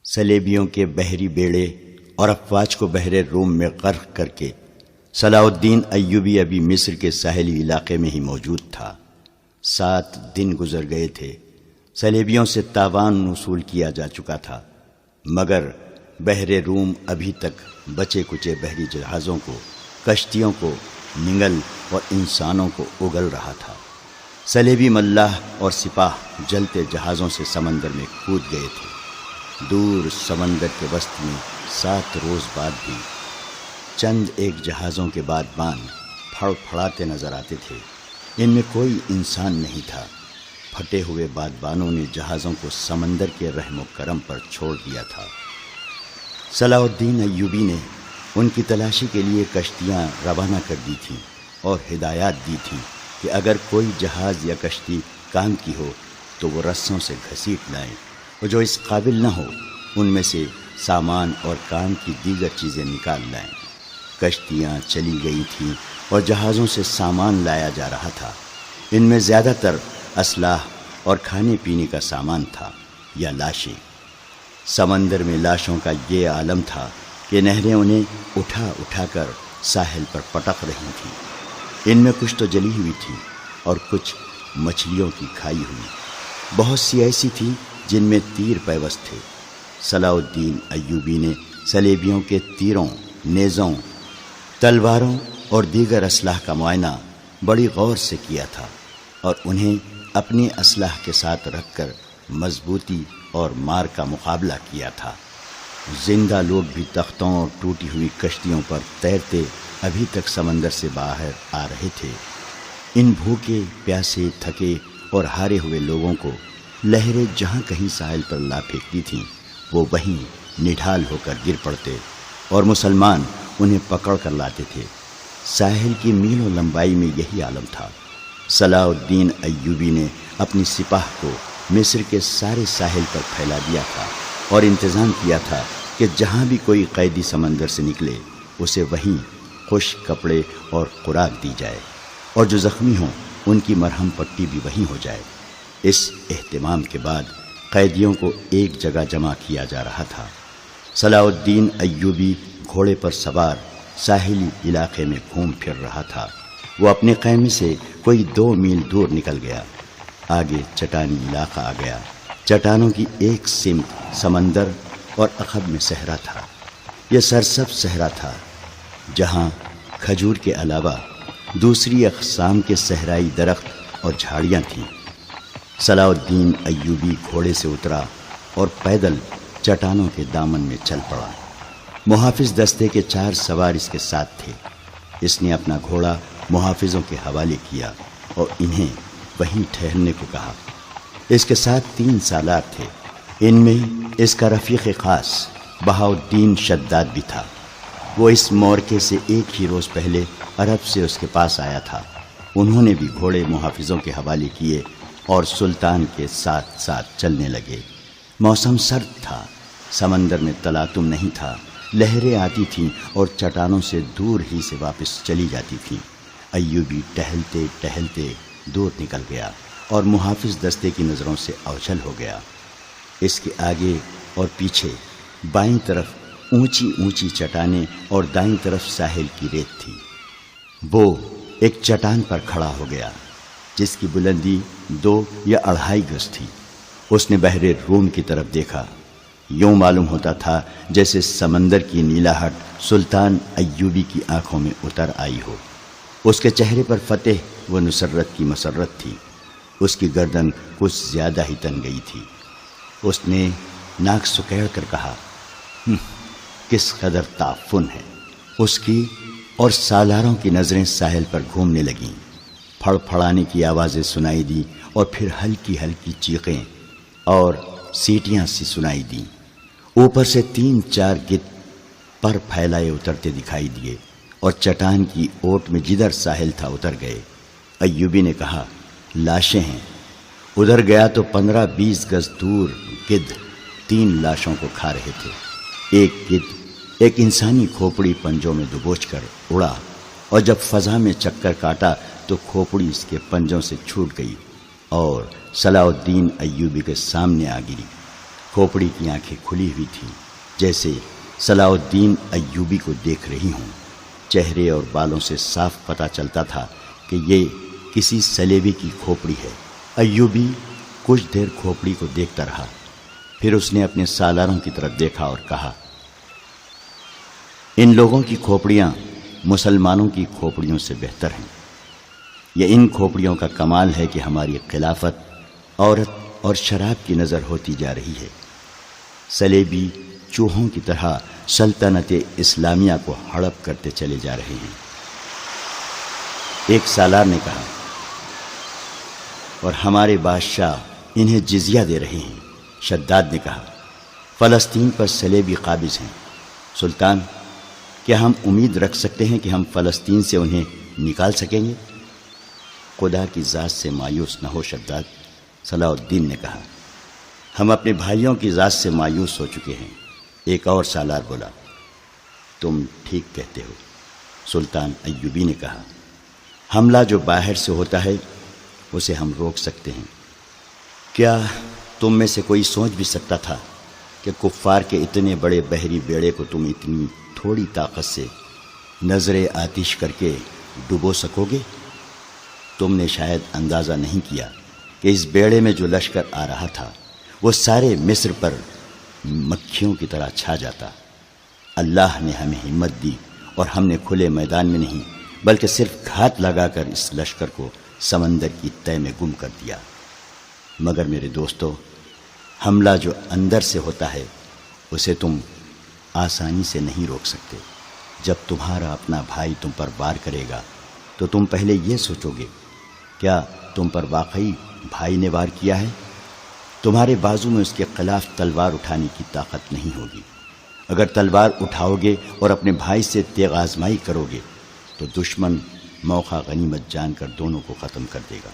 سلیبیوں کے بحری بیڑے اور افواج کو بحر روم میں غرق کر کے صلاح الدین ایوبی ابھی مصر کے ساحلی علاقے میں ہی موجود تھا۔ 7 دن گزر گئے تھے، سلیبیوں سے تاوان وصول کیا جا چکا تھا، مگر بحر روم ابھی تک بچے کچے بحری جہازوں کو، کشتیوں کو نگل اور انسانوں کو اگل رہا تھا۔ صلیبی ملاح اور سپاہ جلتے جہازوں سے سمندر میں کود گئے تھے۔ دور سمندر کے وسط میں 7 روز بعد بھی چند ایک جہازوں کے بادبان پھڑ پھڑاتے نظر آتے تھے۔ ان میں کوئی انسان نہیں تھا۔ پھٹے ہوئے بادبانوں نے جہازوں کو سمندر کے رحم و کرم پر چھوڑ دیا تھا۔ صلاح الدین ایوبی نے ان کی تلاشی کے لیے کشتیاں روانہ کر دی تھیں اور ہدایات دی تھیں کہ اگر کوئی جہاز یا کشتی کام کی ہو تو وہ رسوں سے گھسیٹ لائیں، اور جو اس قابل نہ ہو ان میں سے سامان اور کام کی دیگر چیزیں نکال لائیں۔ کشتیاں چلی گئی تھیں اور جہازوں سے سامان لایا جا رہا تھا۔ ان میں زیادہ تر اسلحہ اور کھانے پینے کا سامان تھا یا لاشیں۔ سمندر میں لاشوں کا یہ عالم تھا کہ نہریں انہیں اٹھا اٹھا کر ساحل پر پٹک رہی تھیں۔ ان میں کچھ تو جلی ہوئی تھیں اور کچھ مچھلیوں کی کھائی ہوئی۔ بہت سی ایسی تھیں جن میں تیر پیوست تھے۔ صلاح الدین ایوبی نے صلیبیوں کے تیروں، نیزوں، تلواروں اور دیگر اسلحہ کا معائنہ بڑی غور سے کیا تھا اور انہیں اپنی اسلحہ کے ساتھ رکھ کر مضبوطی اور مار کا مقابلہ کیا تھا۔ زندہ لوگ بھی تختوں اور ٹوٹی ہوئی کشتیوں پر تیرتے ابھی تک سمندر سے باہر آ رہے تھے۔ ان بھوکے، پیاسے، تھکے اور ہارے ہوئے لوگوں کو لہریں جہاں کہیں ساحل پر لا پھینکتی تھیں، وہ وہیں نڈھال ہو کر گر پڑتے اور مسلمان انہیں پکڑ کر لاتے تھے۔ ساحل کی میلوں لمبائی میں یہی عالم تھا۔ صلاح الدین ایوبی نے اپنی سپاہ کو مصر کے سارے ساحل پر پھیلا دیا تھا اور انتظام کیا تھا کہ جہاں بھی کوئی قیدی سمندر سے نکلے اسے وہیں خشک کپڑے اور خوراک دی جائے، اور جو زخمی ہوں ان کی مرہم پٹی بھی وہیں ہو جائے۔ اس اہتمام کے بعد قیدیوں کو ایک جگہ جمع کیا جا رہا تھا۔ صلاح الدین ایوبی گھوڑے پر سوار ساحلی علاقے میں گھوم پھر رہا تھا۔ وہ اپنے خیمے سے کوئی 2 میل دور نکل گیا۔ آگے چٹانی علاقہ آ گیا۔ چٹانوں کی ایک سمت سمندر اور عقب میں صحرا تھا۔ یہ سرسبز صحرا تھا جہاں کھجور کے علاوہ دوسری اقسام کے صحرائی درخت اور جھاڑیاں تھیں۔ صلاح الدین ایوبی گھوڑے سے اترا اور پیدل چٹانوں کے دامن میں چل پڑا۔ محافظ دستے کے 4 سوار اس کے ساتھ تھے۔ اس نے اپنا گھوڑا محافظوں کے حوالے کیا اور انہیں وہیں ٹھہرنے کو کہا۔ اس کے ساتھ 3 سالار تھے۔ ان میں اس کا رفیق خاص بہاؤالدین شداد بھی تھا۔ وہ اس مورکے سے ایک ہی روز پہلے عرب سے اس کے پاس آیا تھا۔ انہوں نے بھی گھوڑے محافظوں کے حوالے کیے اور سلطان کے ساتھ ساتھ چلنے لگے۔ موسم سرد تھا، سمندر میں تلاطم نہیں تھا، لہریں آتی تھیں اور چٹانوں سے دور ہی سے واپس چلی جاتی تھیں۔ ایوبی ٹہلتے ٹہلتے دور نکل گیا اور محافظ دستے کی نظروں سے اوجھل ہو گیا۔ اس کے آگے اور پیچھے بائیں طرف اونچی اونچی چٹانیں اور دائیں طرف ساحل کی ریت تھی۔ وہ ایک چٹان پر کھڑا ہو گیا جس کی بلندی 2 یا 2.5 گز تھی۔ اس نے بحر روم کی طرف دیکھا۔ یوں معلوم ہوتا تھا جیسے سمندر کی نیلاہٹ سلطان ایوبی کی آنکھوں میں اتر آئی ہو۔ اس کے چہرے پر فتح و نصرت کی مسرت تھی۔ اس کی گردن کچھ زیادہ ہی تن گئی تھی۔ اس نے ناک سکیڑ کر کہا، کس قدر تعفن ہے۔ اس کی اور سالاروں کی نظریں ساحل پر گھومنے لگیں۔ پھڑ پھڑانے کی آوازیں سنائی دی اور پھر ہلکی ہلکی چیخیں اور سیٹیاں سی سنائی دیں۔ اوپر سے 3-4 گدھ پر پھیلائے اترتے دکھائی دیے اور چٹان کی اوٹ میں جدھر ساحل تھا اتر گئے۔ ایوبی نے کہا، لاشیں ہیں۔ ادھر گیا تو 15-20 گز دور گدھ 3 لاشوں کو کھا رہے تھے۔ ایک گدھ ایک انسانی کھوپڑی پنجوں میں دبوچ کر اڑا اور جب فضا میں چکر کاٹا تو کھوپڑی اس کے پنجوں سے چھوٹ گئی اور صلاح الدین ایوبی کے سامنے آ گری۔ کھوپڑی کی آنکھیں کھلی ہوئی تھیں، جیسے صلاح الدین ایوبی کو دیکھ رہی ہوں۔ چہرے اور بالوں سے صاف پتہ چلتا تھا کہ یہ کسی سلیبی کی کھوپڑی ہے۔ ایوبی کچھ دیر کھوپڑی کو دیکھتا رہا، پھر اس نے اپنے سالاروں کی طرف دیکھا اور کہا، ان لوگوں کی کھوپڑیاں مسلمانوں کی کھوپڑیوں سے بہتر ہیں۔ یہ ان کھوپڑیوں کا کمال ہے کہ ہماری خلافت عورت اور شراب کی نظر ہوتی جا رہی ہے۔ سلیبی چوہوں کی طرح سلطنت اسلامیہ کو ہڑپ کرتے چلے جا رہے ہیں۔ ایک سالار نے کہا، اور ہمارے بادشاہ انہیں جزیہ دے رہے ہیں۔ شداد نے کہا، فلسطین پر سلیبی قابض ہیں۔ سلطان، کیا ہم امید رکھ سکتے ہیں کہ ہم فلسطین سے انہیں نکال سکیں گے؟ خدا کی ذات سے مایوس نہ ہو شداد، صلاح الدین نے کہا، ہم اپنے بھائیوں کی ذات سے مایوس ہو چکے ہیں۔ ایک اور سالار بولا، تم ٹھیک کہتے ہو۔ سلطان ایوبی نے کہا، حملہ جو باہر سے ہوتا ہے اسے ہم روک سکتے ہیں۔ کیا تم میں سے کوئی سوچ بھی سکتا تھا کہ کفار کے اتنے بڑے بحری بیڑے کو تم اتنی تھوڑی طاقت سے نظر آتش کر کے ڈبو سکو گے؟ تم نے شاید اندازہ نہیں کیا کہ اس بیڑے میں جو لشکر آ رہا تھا وہ سارے مصر پر مکھیوں کی طرح چھا جاتا۔ اللہ نے ہمیں ہمت دی اور ہم نے کھلے میدان میں نہیں بلکہ صرف گھات لگا کر اس لشکر کو سمندر کی تہہ میں گم کر دیا۔ مگر میرے دوستو، حملہ جو اندر سے ہوتا ہے اسے تم آسانی سے نہیں روک سکتے۔ جب تمہارا اپنا بھائی تم پر وار کرے گا تو تم پہلے یہ سوچو گے، کیا تم پر واقعی بھائی نے وار کیا ہے؟ تمہارے بازو میں اس کے خلاف تلوار اٹھانے کی طاقت نہیں ہوگی۔ اگر تلوار اٹھاؤ گے اور اپنے بھائی سے تیغ آزمائی کرو گے تو دشمن موقع غنیمت جان کر دونوں کو ختم کر دے گا۔